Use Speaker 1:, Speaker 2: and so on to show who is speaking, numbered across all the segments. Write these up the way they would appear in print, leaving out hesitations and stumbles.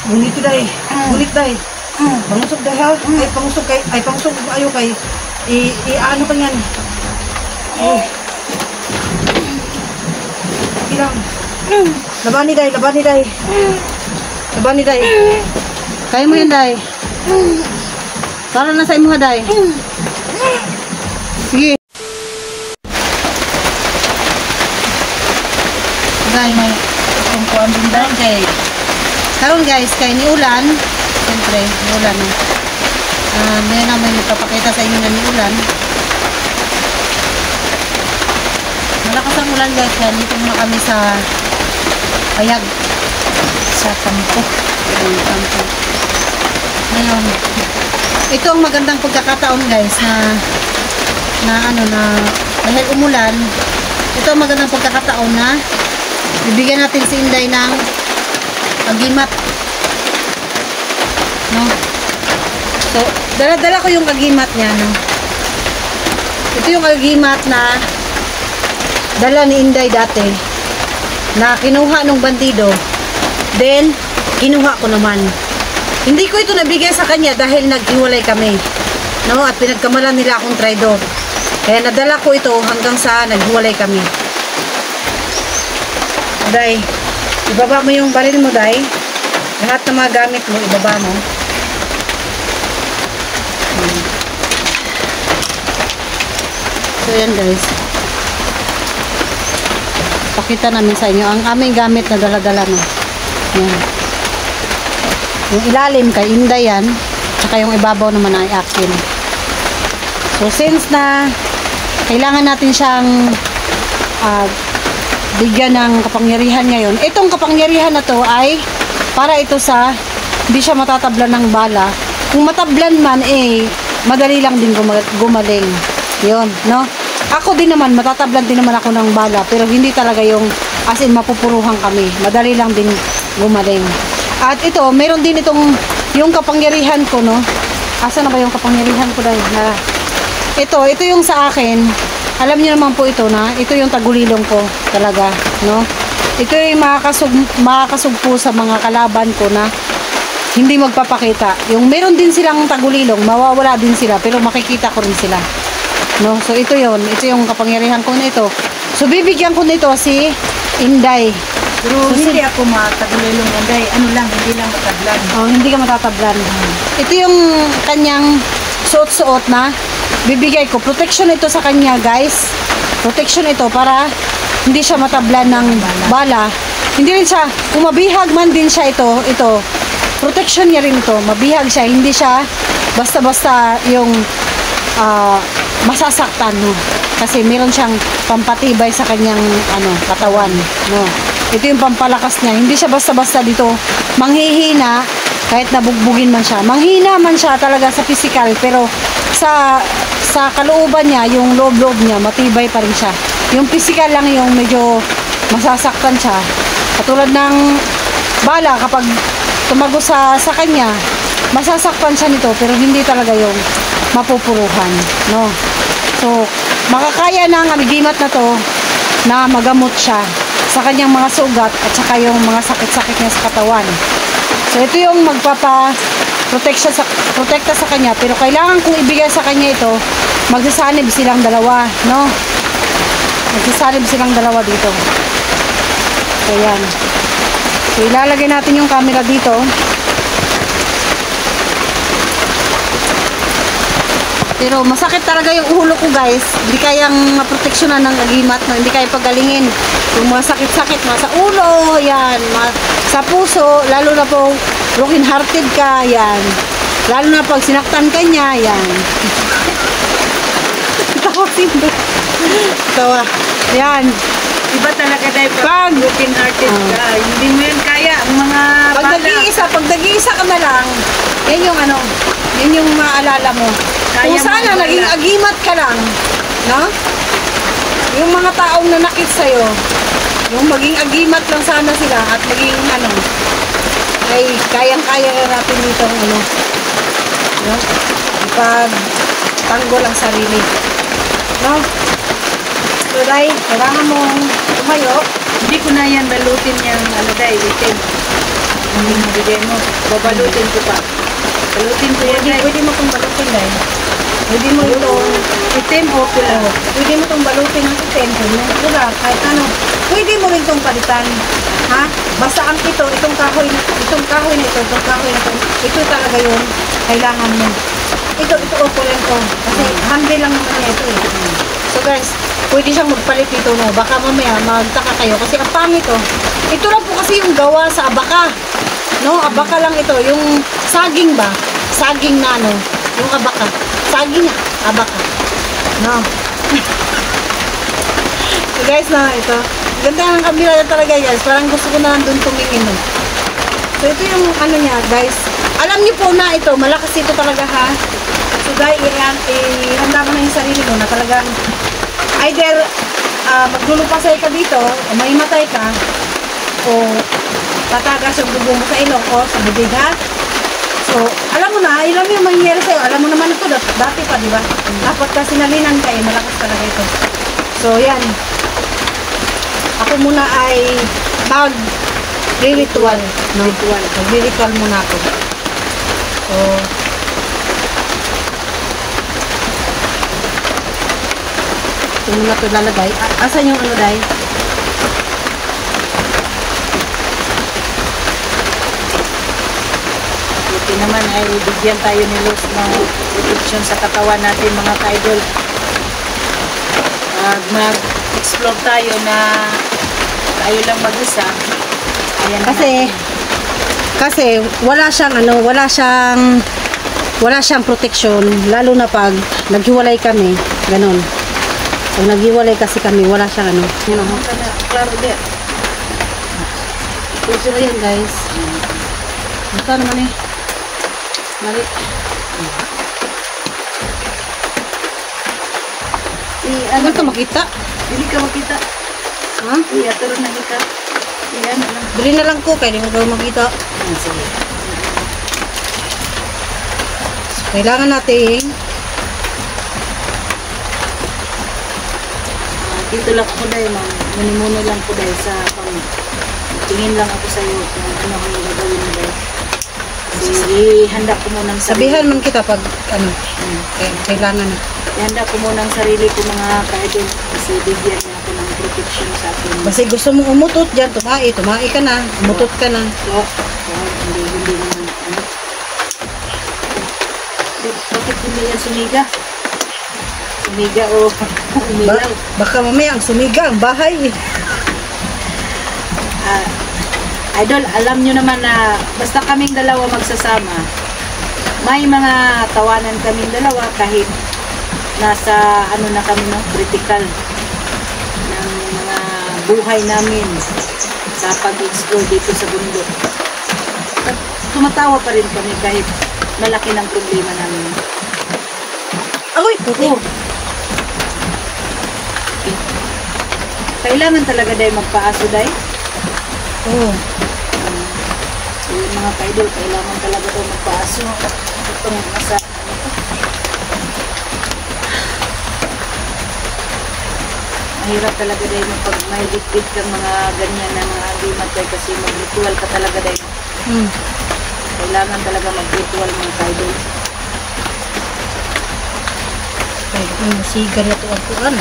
Speaker 1: Ngunit day. Ngunit day. Pangusog day ha. Ay pangusog ayo kay. Ano pa yan? Ilang. Labani day. Labani day. Kaya mo yan day. Para na sa imo ha day. Sige. Day may kuan din daw kay. Karon guys, kay ni ulan. Siyempre, ni ulan. May naman ipapakita sa inyo na ni ulan. Malakas ang ulan guys, kaya dito muna kami sa payag. Sa kampo. Kampo. Ngayon, ito ang magandang pagkakataon guys na dahil umulan, ito ang magandang pagkakataon na bibigyan natin si Inday ng agimat. No? So, dala-dala ko yung agimat niya. No? Ito yung agimat na dala ni Inday dati na kinuha nung bandido. Then, kinuha ko naman. Hindi ko ito nabigay sa kanya dahil naghiwalay kami. No? At pinagkamalan nila akong traidor. Kaya nadala ko ito hanggang sa naghiwalay kami. Day, ibaba mo yung baril mo, Day. Lahat ng mga gamit mo, ibaba mo. So, yan guys. Pakita namin sa inyo ang aming gamit na dala-dala no. Yan. Yung ilalim kay Inday yan, tsaka yung ibabaw naman ay akin. So, since na kailangan natin siyang bigyan ng kapangyarihan ngayon. Itong kapangyarihan na to ay para ito sa hindi siya matatablan ng bala. Kung matablan man madali lang din gumaling. Yun, no? Ako din naman, matatablan din naman ako ng bala, pero hindi talaga yung as in mapupuruhan kami. Madali lang din gumaling. At ito, meron din itong yung kapangyarihan ko, no? Asa na ba yung kapangyarihan ko dahil na ito yung sa akin. Alam niyo naman po ito na ito yung tagulilong ko talaga, no? Ito yung makakasugpo sa mga kalaban ko na hindi magpapakita. Yung meron din silang tagulilong, mawawala din sila pero makikita ko rin sila. No? So ito yung kapangyarihan ko na ito. So bibigyan ko nito si Inday.
Speaker 2: Pero so, hindi ako matagulilong Inday. Ano lang, hindi lang matablan.
Speaker 1: Oh, hindi ka matatablan. Ito yung kanyang suot-suot na bibigay ko. Protection ito sa kanya, guys. Protection ito para hindi siya matablan ng bala. Hindi rin siya, kung mabihag man din siya ito, protection niya rin ito. Mabihag siya, hindi siya basta-basta yung masasaktan, no? Kasi meron siyang pampatibay sa kanyang katawan, no? Ito yung pampalakas niya. Hindi siya basta-basta dito manghihina kahit nabugbugin man siya. Manghina man siya talaga sa physical, pero sa kalooban niya, yung loob-loob niya, matibay pa rin siya. Yung physical lang yung medyo masasaktan siya. Katulad ng bala, kapag tumagos sa kanya, masasaktan siya nito, pero hindi talaga yung mapupuruhan, no? So, makakaya ng agimat na to na magamot siya sa kanyang mga sugat at saka yung mga sakit-sakit niya sa katawan. So, ito yung protekta sa kanya, pero kailangan kong ibigay sa kanya ito, magsasanib silang dalawa, no? Magsasanib silang dalawa dito. So, yan. So, ilalagay natin yung camera dito. Pero masakit talaga yung ulo ko, guys. Hindi kayang maproteksyonan ng agimat, no? Hindi kaya pagalingin. Yung mga sakit-sakit, mga sa ulo, yan. Sa puso, lalo na po broken hearted ka, yan. Lalo na pag sinaktan ka niya, yan. Tawa. Yan.
Speaker 2: Iba talaga dahil pag broken hearted ka. Hindi mo yan kaya. Ang mga
Speaker 1: pag nag-iisa ka na lang, yan yung yan yung maalala mo. Kaya kung sana naging agimat ka lang, no? Yung mga taong nanakit sa'yo, yung maging agimat lang sana sila at maging ay kayang-kaya natin dito, no? Ipag-tanggol ang sarili, no? So, dahil kailangan mong tumayo.
Speaker 2: Hindi ko na yan balutin yung weekend. Yung bigay mo. Babalutin ko pa. Balutin ko yan, guys.
Speaker 1: Pwede mo itong balutin dahil. Pwede mo itong
Speaker 2: Itim o pula.
Speaker 1: pwede mo itong balutin ng item. Diba? Kahit ano. Pwede mo rin itong palitan. Ha? Basta ang itong kahoy na ito, itong kahoy na ito, ito talaga yun. Kailangan mo. Ito opo lang ito. Kasi handi lang naman niya ito eh. So guys, pwede siyang magpalit dito no. Baka mamaya magtaka kayo kasi ang pangit oh. Ito lang po kasi yung gawa sa abaka. No, abaka lang ito. Yung saging ba? Saging na ano. Yung abaka. Saging na. Abaka. No. So guys na ito. Ganda ng kabila na talaga guys. Parang gusto ko na doon tumingin. No? So ito yung ano niya guys. Alam niyo po na ito. Malakas ito talaga ha. So guys, ihanda mo na yung sarili mo na talagang either maglulupasay ka dito o maimatay ka o tatagas yung dugo mo sa ilong o sa bibig ha. So, alam mo na, alam mo yung mangyayari sa'yo. Alam mo naman ito, dati pa, di ba? Dapat kasi nalinan ka eh, malakas talaga ito. So, yan. Ako muna ay mag-ritual. No? Mag-ritual muna ako. So, ito muna ito lalagay. Asan yung ano, Day?
Speaker 2: Buti naman ay bigyan tayo ni Luz ng protection sa katawan natin mga ka-idol. Mag-explore tayo na tayo lang mag-isa. Ayan
Speaker 1: Kasi wala siyang protection lalo na pag naghiwalay kami, ganun. Pag naghiwalay kasi kami, wala siyang ano. Yun ako.
Speaker 2: Klaro din.
Speaker 1: So yan guys. Ito naman eh. Mali. Ano ito makita?
Speaker 2: Hindi ka makita.
Speaker 1: Ha?
Speaker 2: Iya, taro na ka. Yan, alam.
Speaker 1: Bili na lang ko, kaya di mo kayo makita.
Speaker 2: Sige.
Speaker 1: So, kailangan natin
Speaker 2: Dito lang po dahil, muni-muni lang po dahil sa tingin lang ako sa iyo kung ano ang gagawin mo dahil. Ihanda ko muna ang sarili.
Speaker 1: sabihan man kita pag ano, kailangan na.
Speaker 2: Ihanda ko muna ang sarili ko mga ka-idol kasi bigyan niya ako ng protection sa akin.
Speaker 1: Kasi gusto mong umutot dyan, tumai ka na, umutot ka na.
Speaker 2: So, hindi naman ano. Bakit hindi yan sumiga? Sumiga o umilaw?
Speaker 1: Baka mamaya ang sumiga ang bahay.
Speaker 2: Idol, alam nyo naman na basta kaming dalawa magsasama, may mga tawanan kaming dalawa kahit nasa ano na kami no, critical ng mga buhay namin sa pag-explore dito sa bundok. At tumatawa pa rin kami kahit malaki ng problema namin.
Speaker 1: Agoy, puti.
Speaker 2: Kailangan talaga dahil magpaaso dahil.
Speaker 1: Oo.
Speaker 2: So, yung mga kaidol, kailangan talaga daw magpaaso. Itong nasa, mahirap talaga dahil pag may litbit kang mga ganyan na mga limatay kasi mag-ritual ka talaga dahil. Kailangan talaga mag-ritual mga kaidol.
Speaker 1: Ay, masigar na ito ang kuhan.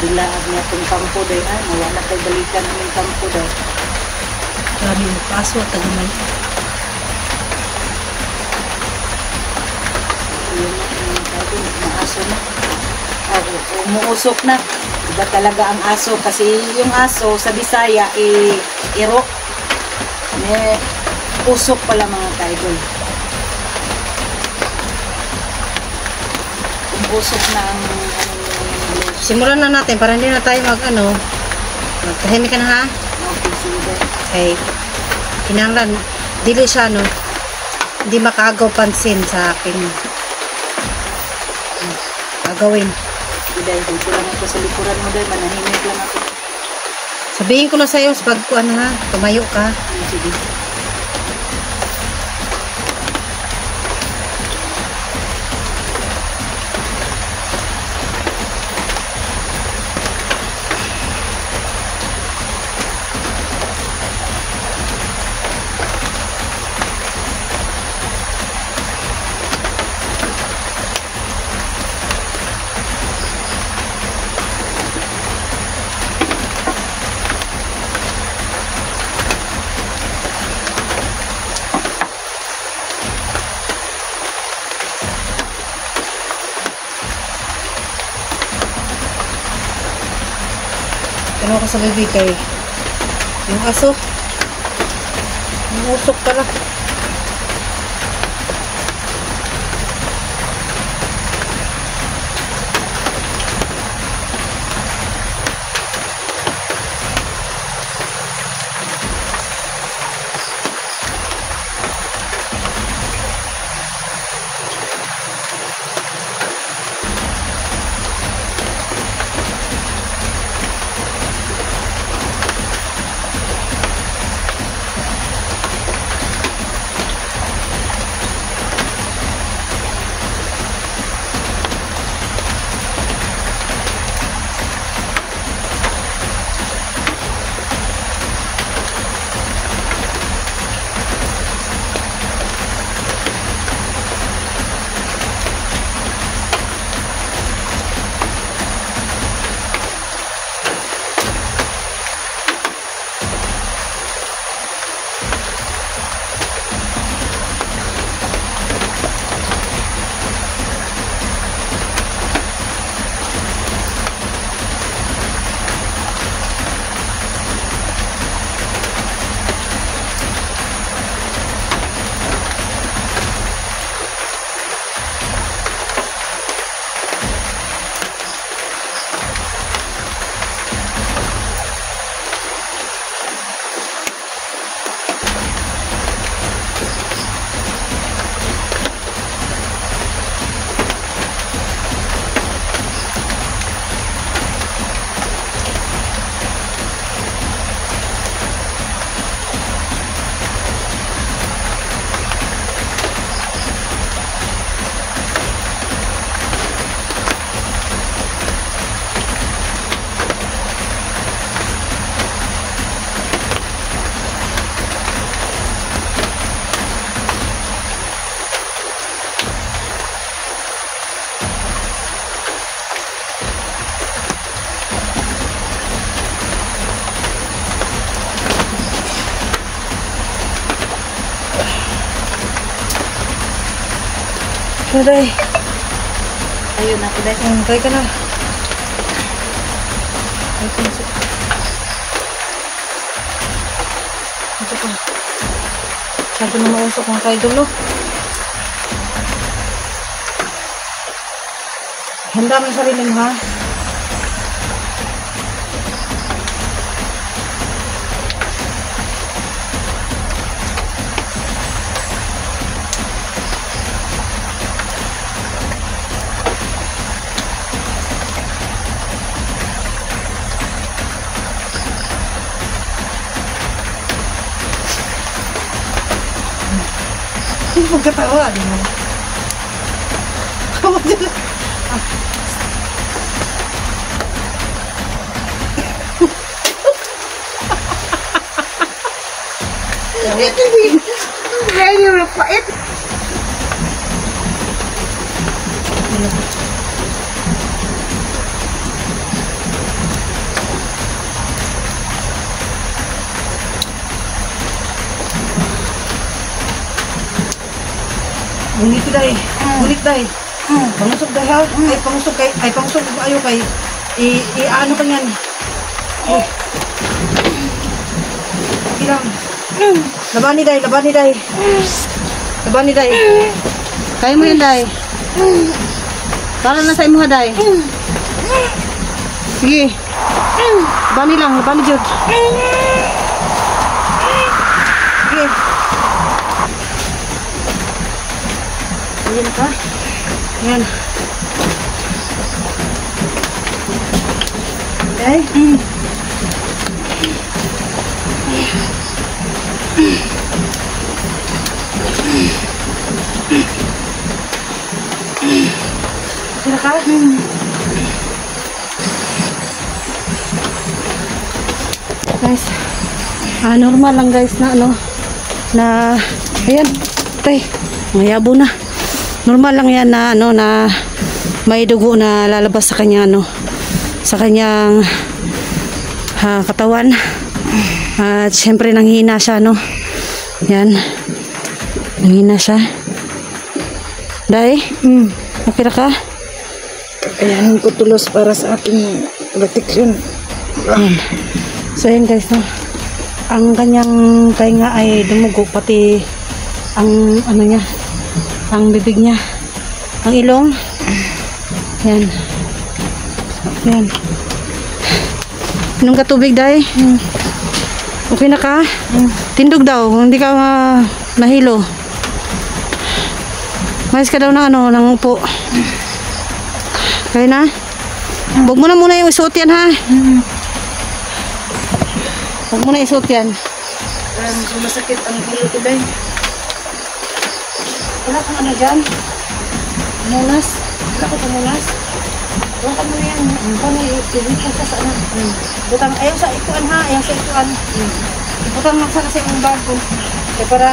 Speaker 2: Bilaag niya itong kampo dahil nawala kay balikan ng kampo dahil.
Speaker 1: Grabe mo paso at naman.
Speaker 2: Yun na, ito, maaso na. Umuusok na. Iba talaga ang aso kasi yung aso sa Bisaya irok. Usok pala mga ka-idol. Umusok na ang
Speaker 1: Simulan na natin para hindi na tayo magtahimik ka na ha.
Speaker 2: okay, sige.
Speaker 1: Okay. Kinanglan, dili siya hindi makaagaw pansin sa akin. Agawin.
Speaker 2: Dito lang ako sa likuran mo dahil manahimik lang ako.
Speaker 1: Sabihin ko na sa'yo sa pagkuhan ha, tumayo ka.
Speaker 2: Sige.
Speaker 1: Ano ko sa bibig kay yung aso. Yung usok pala. Day.
Speaker 2: Ayun ako dahil.
Speaker 1: Kaya ka na. Ito pa. Sabi na mausok mga kaidol, no? Handa mo yung sarili mo, ha? Magkatawa, di mo. Kamu dyan.
Speaker 2: Very repait.
Speaker 1: Ngunit dahil. Ngunit dahil. Pangusog dahil ha. Ay pangusog ayo kay ano ka yan. Ilang. Laban ni day. Kaya mo yun day. Para na sa imo ha day. Sige. Laban ni Jud. Sige. Ayan ka. Ayan. Okay. Sila ka? Guys, normal lang guys na na ayan, tay, mayabo na. Normal lang yan na na may dugo na lalabas sa kanya sa kanyang katawan. At syempre nanghina siya Yan. Nanghina siya. Day, okay ka?
Speaker 2: Ayan ko tulos para sa ating protection.
Speaker 1: Yan. So yan guys ang kanyang tainga ay dumugo pati ang niya, ang bibig niya, ang ilong. Yan. Yan. Inom ka tubig day. Okay na ka? Tindog daw, hindi ka nahilo. Mais ka daw ng ng upo. Kaya na? Huwag mo na muna yung isuot yan ha. Huwag mo na isuot yan.
Speaker 2: Masakit ang hilo ko day.
Speaker 1: Wala kang ano dyan? Munas? Wala ko munas? Wala ka muna yan. Kung ibig ka sa ano? Butang, ayaw sa ikuan ha. Ayaw sa ikuan. Butang lang sa kasi yung bago. Kaya para...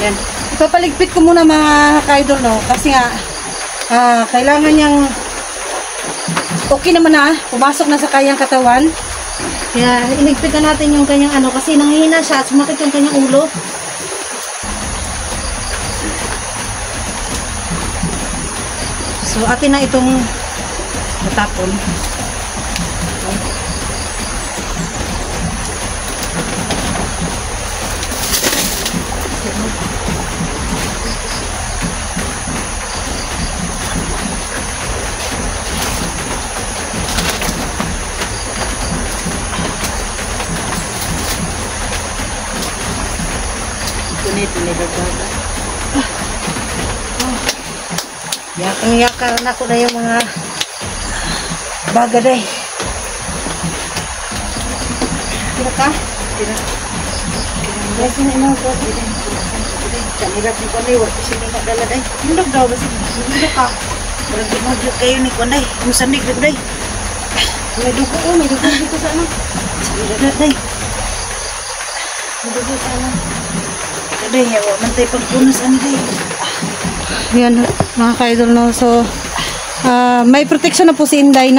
Speaker 1: Yan. Ipapaligpit ko muna mga ka-idol kasi nga kailangan niyang okay naman na. Pumasok na sa kanyang katawan. Kaya iligpit na natin yung kanyang kasi nanghihina siya at sumakit yung kanyang ulo. So, atin na itong matapon. Yakang-yakang na ako na yung mga bagaday. Tira ka? Tira. Guys, na inaw ko.
Speaker 2: Kanirap ni Konday, wala kasi ni kadala day.
Speaker 1: Hindog daw, basi hindog ka.
Speaker 2: Parang ginagyo kayo ni Konday. Musanig na day.
Speaker 1: May dugo dito sa ano.
Speaker 2: Day.
Speaker 1: May dugo sa ano.
Speaker 2: Day, yawa man tayo pagpunas ani day.
Speaker 1: Yan, mga ka-idol So, may protection na po si Inday,